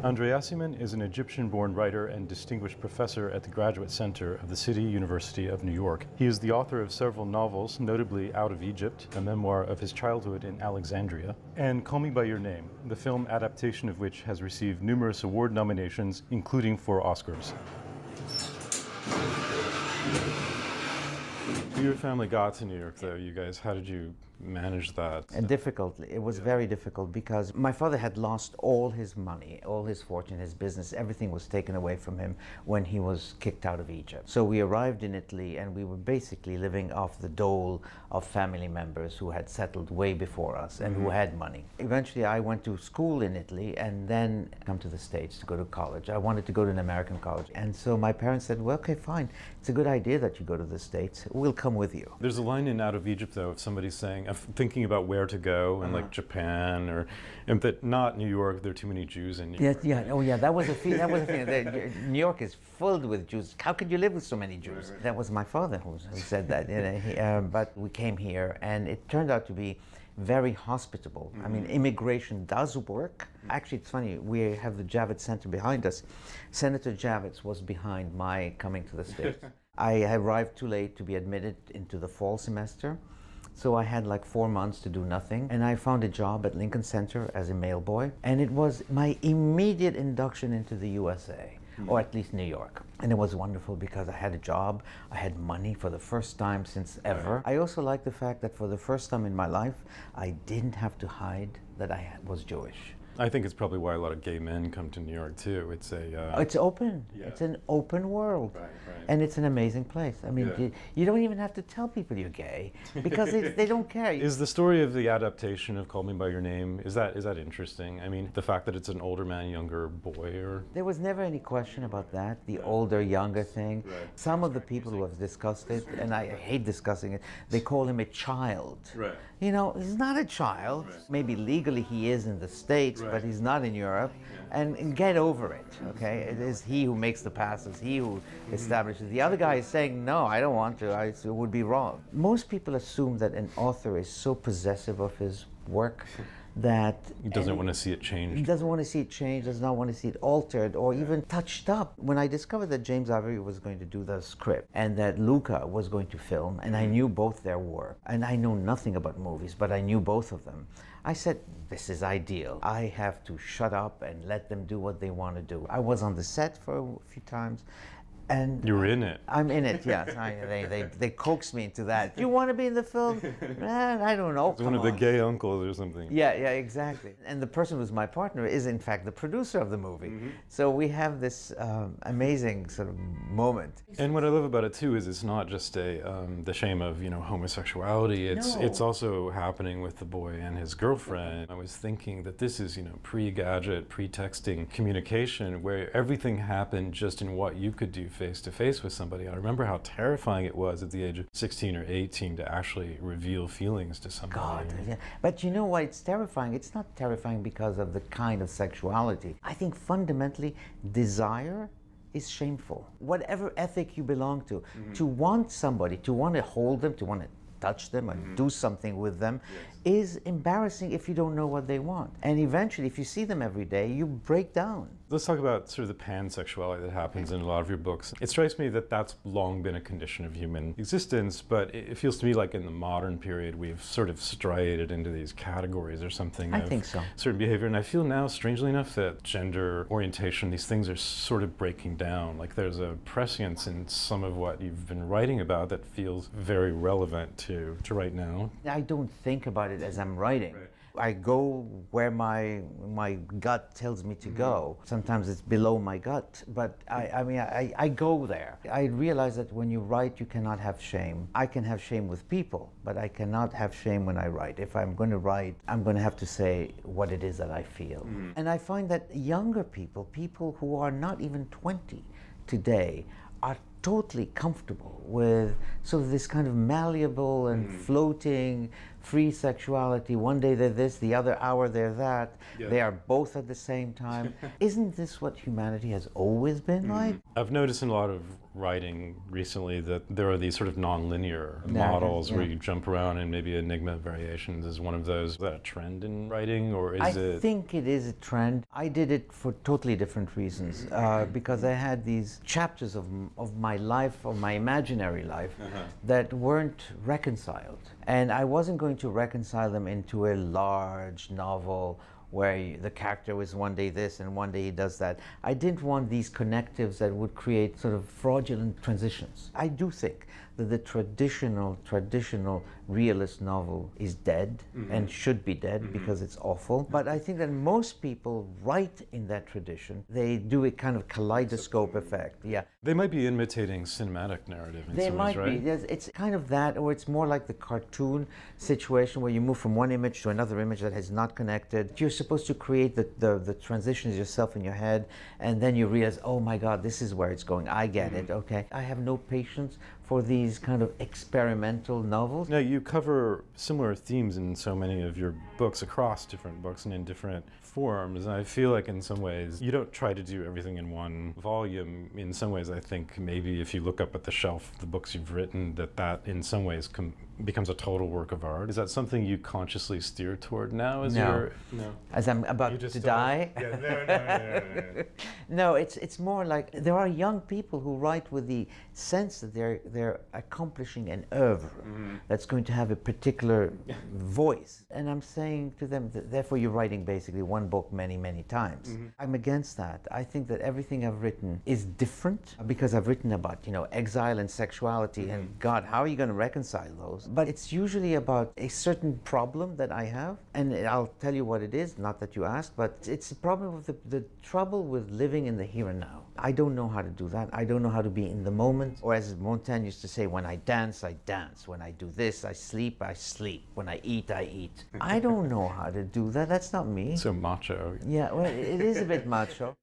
Andre Aciman is an Egyptian-born writer and distinguished professor at the Graduate Center of the City University of New York. He is the author of several novels, notably Out of Egypt, a memoir of his childhood in Alexandria, and Call Me By Your Name, the film adaptation of which has received numerous award nominations, including 4 Oscars. Your family got to New York, though, you guys. How did you manage that? And difficultly. It was very difficult because my father had lost all his money, all his fortune, his business. Everything was taken away from him when he was kicked out of Egypt. So we arrived in Italy and we were basically living off the dole of family members who had settled way before us and who had money. Eventually I went to school in Italy and then come to the States to go to college. I wanted to go to an American college. And so my parents said, well, okay, fine. It's a good idea that you go to the States. We'll come with you. There's a line in Out of Egypt, though, of somebody saying, thinking about where to go, and like Japan, and that not New York, there are too many Jews in New York. Yeah, oh yeah, that was a thing. New York is filled with Jews. How could you live with so many Jews? Right. That was my father who said that. But we came here, and it turned out to be very hospitable. I mean, immigration does work. Actually, it's funny, we have the Javits Center behind us. Senator Javits was behind my coming to the States. I arrived too late to be admitted into the fall semester, so I had like 4 months to do nothing, and I found a job at Lincoln Center as a mailboy, and it was my immediate induction into the USA, or at least New York. And it was wonderful because I had a job, I had money for the first time since ever. I also like the fact that for the first time in my life, I didn't have to hide that I was Jewish. I think it's probably why a lot of gay men come to New York too. It's it's open. Yeah. It's an open world, right. And it's an amazing place. I mean, you don't even have to tell people you're gay because they don't care. Is the story of the adaptation of Call Me By Your Name, is that interesting? I mean, the fact that it's an older man, younger boy, or there was never any question about that. The older, younger thing. Right. Some of the people who have discussed it, and I hate discussing it, they call him a child. Right. You know, he's not a child. Right. Maybe legally he is in the States. But he's not in Europe, and get over it, okay? It is he who makes the passes, he who establishes. The other guy is saying, no, I don't want to, it would be wrong. Most people assume that an author is so possessive of his work that he doesn't want to see it changed. He doesn't want to see it changed, does not want to see it altered or even touched up. When I discovered that James Avery was going to do the script and that Luca was going to film, and I knew both their work, and I know nothing about movies, but I knew both of them, I said, this is ideal. I have to shut up and let them do what they want to do. I was on the set for a few times. And you were in it. I'm in it, yes. They coaxed me into that. Do you want to be in the film? I don't know. It's one of the gay uncles or something. Yeah, exactly. And the person who's my partner is, in fact, the producer of the movie. So we have this amazing sort of moment. And what I love about it too is it's not just the shame of homosexuality. It's also happening with the boy and his girlfriend. I was thinking that this is pre-gadget, pre-texting communication where everything happened just in what you could do face-to-face with somebody. I remember how terrifying it was at the age of 16 or 18 to actually reveal feelings to somebody. God, yeah. But you know why it's terrifying? It's not terrifying because of the kind of sexuality. I think fundamentally desire is shameful. Whatever ethic you belong to want somebody, to want to hold them, to want to touch them and do something with them is embarrassing if you don't know what they want. And eventually, if you see them every day, you break down. Let's talk about sort of the pansexuality that happens in a lot of your books. It strikes me that that's long been a condition of human existence, but it feels to me like in the modern period we've sort of striated into these categories or something. I think so. Certain behavior, and I feel now, strangely enough, that gender orientation, these things are sort of breaking down. Like there's a prescience in some of what you've been writing about that feels very relevant to right now. I don't think about it as I'm writing. Right. I go where my gut tells me to go. Sometimes it's below my gut, but I go there. I realize that when you write, you cannot have shame. I can have shame with people, but I cannot have shame when I write. If I'm going to write, I'm going to have to say what it is that I feel. And I find that younger people who are not even 20 today, are totally comfortable with sort of this kind of malleable and floating free sexuality. One day they're this, the other hour they're that. Yeah. They are both at the same time. Isn't this what humanity has always been like? I've noticed in a lot of writing recently that there are these sort of non-linear models where you jump around, and maybe Enigma Variations is one of those. Is that a trend in writing, or is it? I think it is a trend. I did it for totally different reasons, because I had these chapters of my life, of my imaginary life, that weren't reconciled. And I wasn't going to reconcile them into a large novel where the character was one day this and one day he does that. I didn't want these connectives that would create sort of fraudulent transitions. I do think that the traditional realist novel is dead and should be dead because it's awful. But I think that most people write in that tradition. They do a kind of kaleidoscope effect. Yeah. They might be imitating cinematic narrative in some ways, right? They might be. It's kind of that, or it's more like the cartoon situation where you move from one image to another image that is not connected. You're supposed to create the transitions yourself in your head, and then you realize, oh my God, this is where it's going. I get it, okay. I have no patience for these kind of experimental novels. Now, you cover similar themes in so many of your books, across different books and in different forms, and I feel like in some ways you don't try to do everything in one volume. In some ways, I think maybe if you look up at the shelf the books you've written, that in some ways becomes a total work of art. Is that something you consciously steer toward now? No. As I'm about to die? No. No, it's more like there are young people who write with the sense that they're accomplishing an oeuvre that's going to have a particular voice. And I'm saying to them, that therefore you're writing basically one book many, many times. I'm against that. I think that everything I've written is different because I've written about, exile and sexuality, and God, how are you going to reconcile those? But it's usually about a certain problem that I have, and I'll tell you what it is, not that you asked, but it's a problem with the trouble with living in the here and now. I don't know how to do that. I don't know how to be in the moment, or as Montaigne used to say, when I dance, I dance. When I do this, I sleep, I sleep. When I eat, I eat. I don't know how to do that. That's not me. So macho. Yeah, well, it is a bit macho.